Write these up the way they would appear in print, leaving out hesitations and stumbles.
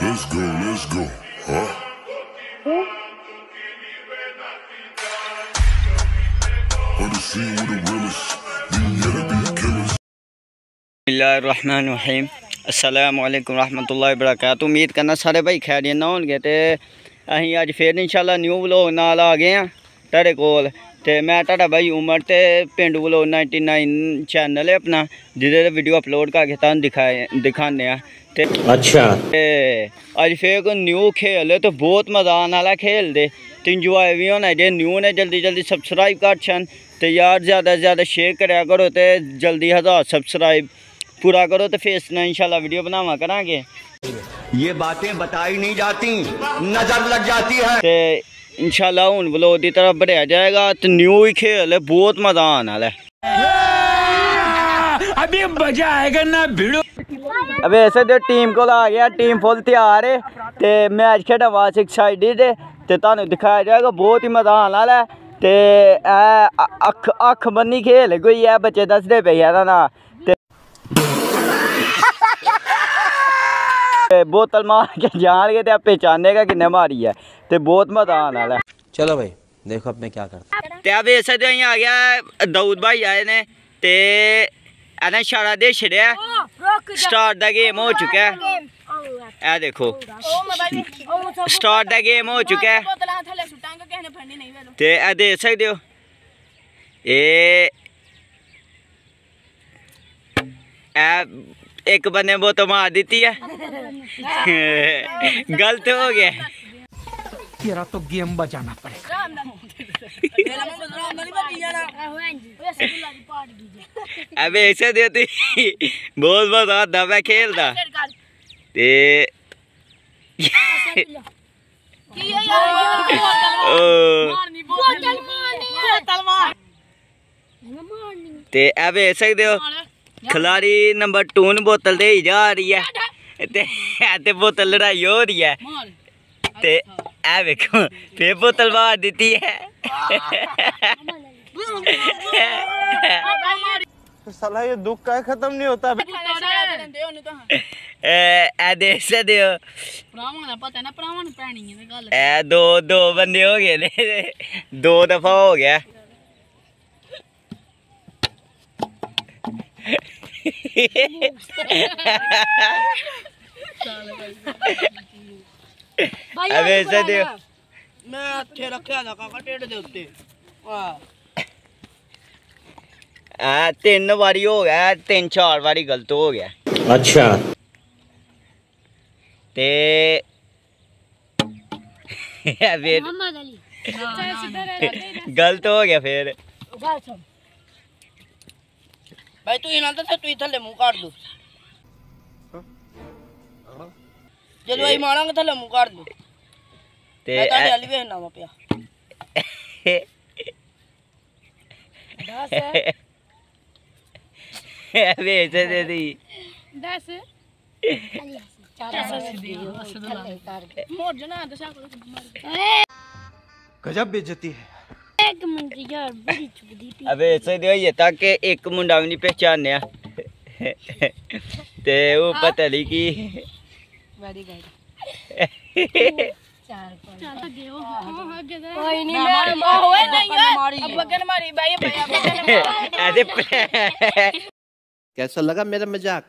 Let's go, huh? On the scene with the realest, you gotta be killers. बिस्मिल्लाहिर्रहमानिर्रहीम अस्सलाम वालेकुम रहमतुल्लाहि व बरकातहू। उम्मीद करना सारे भाई खैरियत ना होणगे ते असीं अज फिर इंशाल्लाह न्यू व्लॉग नाल आ गए हैं तुहाडे कोल। ते मैं तुहाडा भाई उमर ते पेंडू व्लॉग 99 चैनल है अपना, जिहदे वीडियो अपलोड करके तुहानूं दिखाने आ। ते अच्छा ते अज फिर कोई न्यू खेल तो बहुत मज़ा आने वाला खेल दे ते इंजॉय भी होना। जे न्यू ने जल्दी जल्दी सबसक्राइब कर छन ते यार ज़्यादा से ज़्यादा शेयर कराया करो ते जल्दी 1000 सबसक्राइब पूरा करो तो फेस ना इंशाल्लाह वीडियो बनावा करांगे। ये बातें बताई नहीं जाती, नजर लग जाती है। ते इंशाल्लाह हुन व्लॉग की तरफ बढ़ाया जाएगा। तो न्यू ही खेल है, बहुत मजा आने वाला है। अभी मजा आएगा ना भिड़ो। अब ऐसे तो टीम को आ गया, टीम फुल तैयार है ते मैच खेड़ा वास्ते एक्साइटेड है ते तुहानू दिखाया जाएगा। बहुत ही मजा आने वाला है ते अख बन्नी खेल है कोई है, बच्चे दसदे पे एदा ना बोतल मार के जान के ते पहचानेगा किन्ने मारी है ते बहुत मजा आने वाला है। चलो भाई देखो अब मैं क्या करता। ते अब ऐसे तो आ गया दाऊद भाई आए ने ते एने इशारा दे छड़िया, स्टार्ट दा गेम हो चुका है। ए देखो स्टार्ट दा गेम हो चुका है ते ए देख सकते हो। एक बंदे बोतल मार दी है गलत हो गया। तेरा तो गेम बजाना पड़ेगा। अब ऐसे देती बहुत मजा आता मैं खेलता ते ते अब ऐसे दे खिलाड़ी नंबर 2 ने बोतल दे जा रही है ते बोतल लड़ाई हो रही है ते ए देखो फिर बोतल मार दी है। साला ये दुख का खत्म नहीं होता। दो बंदे हो गए ने, 2 दफा हो गया। अब ऐसे दे मैं अच्छे रखा था काका टेढ़ दे उत्ते। वाह 3 बारी हो गया, 3-4 बारी गलत हो गया। अच्छा ते फिर गलत हो गया फिर भाई तू इना तो तू थल्ले मुंह काट दो। जदों आई मारांगे थल्ले मुंह काट दो ते ताडे वाली वेखना वा पिया 10 वेच दे दी 10 गजब बेइज्जती है। एक मिनट यार बड़ी चुगली थी। अब ऐसे दे ये तक एक मुंडा भी नहीं पहचानया ते वो पता नहीं की वेरी गुड कोई नहीं होए नहीं यार अब बगन मारी भाई ऐसे कैसा लगा मेरा मजाक?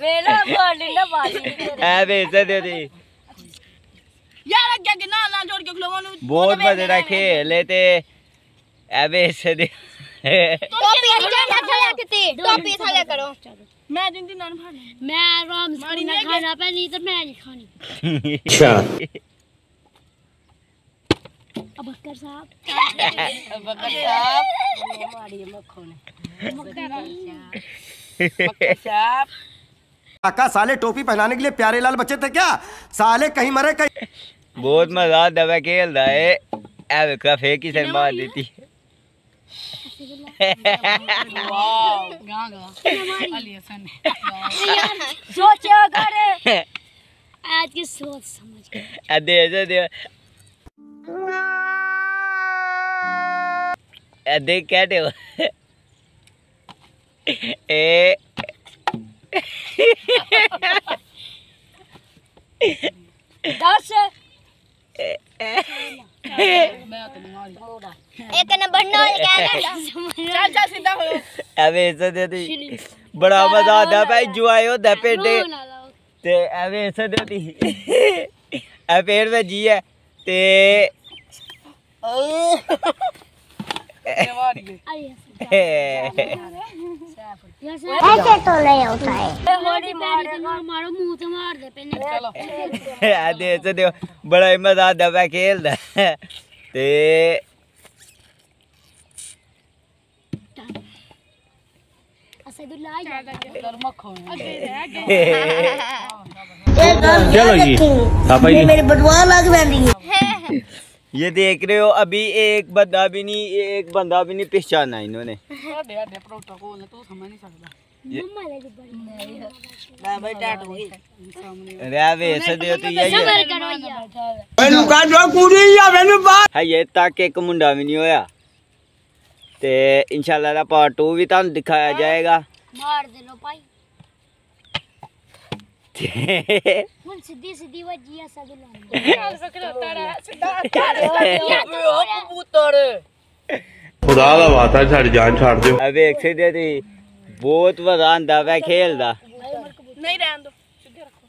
वेला बॉडी ना बाजी अब ऐसे दे दी यार क्या कि ना जोड़ के खलोवा नु बहुत मजेदार खेल है ते अब ऐसे दे टोपी ना थले किते टोपी थले करो। मैं जिंदी नान फाड़ना मैं राम से ना खाना पे नहीं तो मैं नहीं खानी। अच्छा अब बकर साहब मारी मक्खन बकर साहब काका साले टोपी पहनाने के लिए प्यारे लाल बच्चे थे क्या? साले कहीं मरे कहीं। बहुत मजा दवा खेल रहा है। अब काफे की सर मार देती है। वाओ गागा अली हसन सोचा करे आज की सोच समझ के दे देख क्या दे 10 एक नंबर ना चल चल सीधा हो ਐਵੇਂ ਇਸੇ ਦੇ ਦੀ ਬੜਾ ਮਜ਼ਾ ਆਉਂਦਾ ਭਾਈ ਜੁਆਏ ਹੁੰਦਾ ਪਿੰਡ ਤੇ ਐਵੇਂ ਇਸੇ ਦੇ ਦੀ ਇਹ ਪੇੜ ਵਿੱਚ ਜੀ ਹੈ ਤੇ ऐसे तो नहीं होता है मारो मुंह से मार दे पेन चलो ਦੇ ਇਸੇ ਦੇ ਬੜਾ ਹੀ ਮਜ਼ਾ ਆਉਂਦਾ ਭਾਈ ਖੇਲਦਾ ਤੇ चलो ये मेरे बदवा लग रही है ये देख रहे हो अभी एक बंदा भी नहीं पहचाना इन्होंने ये तक एक मुंडा भी नहीं होया ते इंशाल्लाह दा पार्ट 2 भी तुहानू दिखाया जाएगा मार दे लो भाई हुन सीधी सीधी वजी ऐसा दिला खुदा दा वास्ता साडी जान छाड़ दियो अब देख सकदे दी बहुत मजा आंदा वे खेलदा नहीं रहने दो सीधे रखो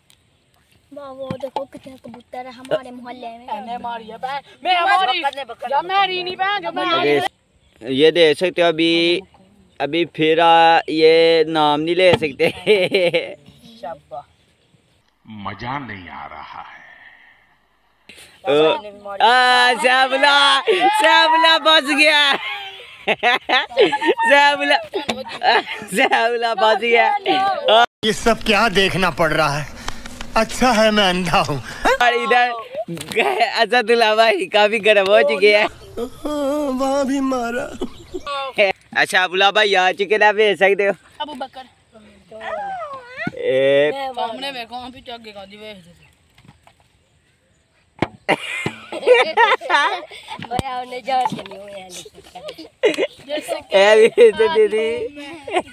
वो देखो कितने कबूतर है हमारे मोहल्ले में मैंने मारी है मैं हमारी या मेरी नहीं बहन जो मेरी ये देख सकते हो अभी फिर ये नाम नहीं ले सकते मजा नहीं आ रहा है सैबला बच गया सैबला बच गया ये सब क्या देखना पड़ रहा है अच्छा है मैं अंधा हूँ और इधर असदुल्ला भाई काफी गर्म हो चुके हैं वहाँ भी मारा अच्छा अबुल्ला भाई आ चुके ना भेज सकते हो अबू बकर सामने मेरे को भी आगे का दी भेज दे भैया उन्हें जान के नहीं हुआ जैसे दीदी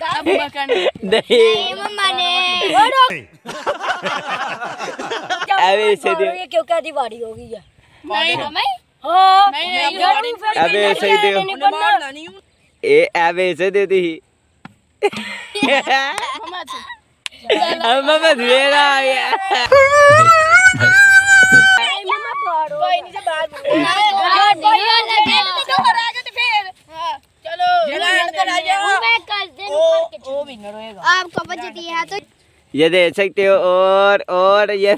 अबू बकर नहीं मम्मा ने ऐसे दे ये क्यों क्या दीवारी हो गई है नहीं मैं नहीं अबे सही दे मारना नहीं हूं ए ऐसे से दे दी मम्मा मम्मा मेरा आ गया मम्मा पढ़ो कोई नहीं से बात चलो मैं कर दे ओ विनर होएगा आपको बचती है तो ये देख सकते हो और ये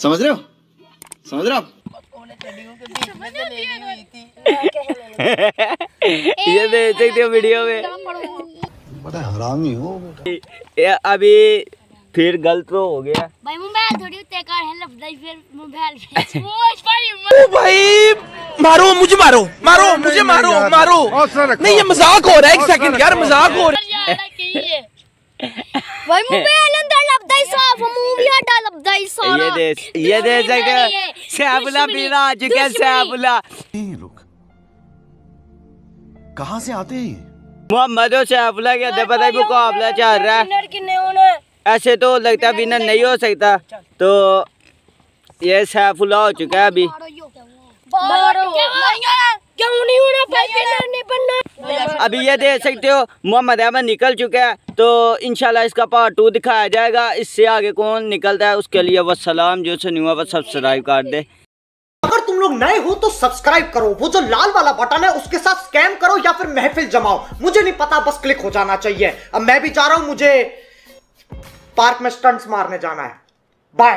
समझ रहे हो ये देख सकते हो वीडियो में बड़ा हरामी हो ये अभी फिर गलत हो गया भाई मोबाइल थोड़ी उते कर है लफदाई फिर मोबाइल भाई मारो मुझे मारो मुझे मारो नहीं ये मजाक हो रहा है एक सेकंड यार मजाक हो रहा है भाई मोबाइल अंदर लफदाई साफ मुंह भी हटा लफदाई सारा ये दे सकते हो सैबला भी आ चुका है सैबला कहाँ से आते हैं मोहम्मद और सैफुल्लाह के अंदर पता है मुकाबला चल रहा है ऐसे तो लगता है विनर नहीं हो सकता तो ये सैफुल्लाह हो चुका है अभी क्यों नहीं होना भाई विनर नहीं बनना अभी ये देख सकते हो मोहम्मद अहमद निकल चुका है तो इंशाल्लाह इसका पार्ट 2 दिखाया जाएगा इससे आगे कौन निकलता है उसके लिए वस्सलाम जो से न्यू सब्सक्राइब कर दे अगर तुम लोग नए हो तो सब्सक्राइब करो वो जो लाल वाला बटन है उसके साथ स्कैम करो या फिर महफिल जमाओ मुझे नहीं पता बस क्लिक हो जाना चाहिए अब मैं भी जा रहा हूं मुझे पार्क में स्टंट्स मारने जाना है बाय।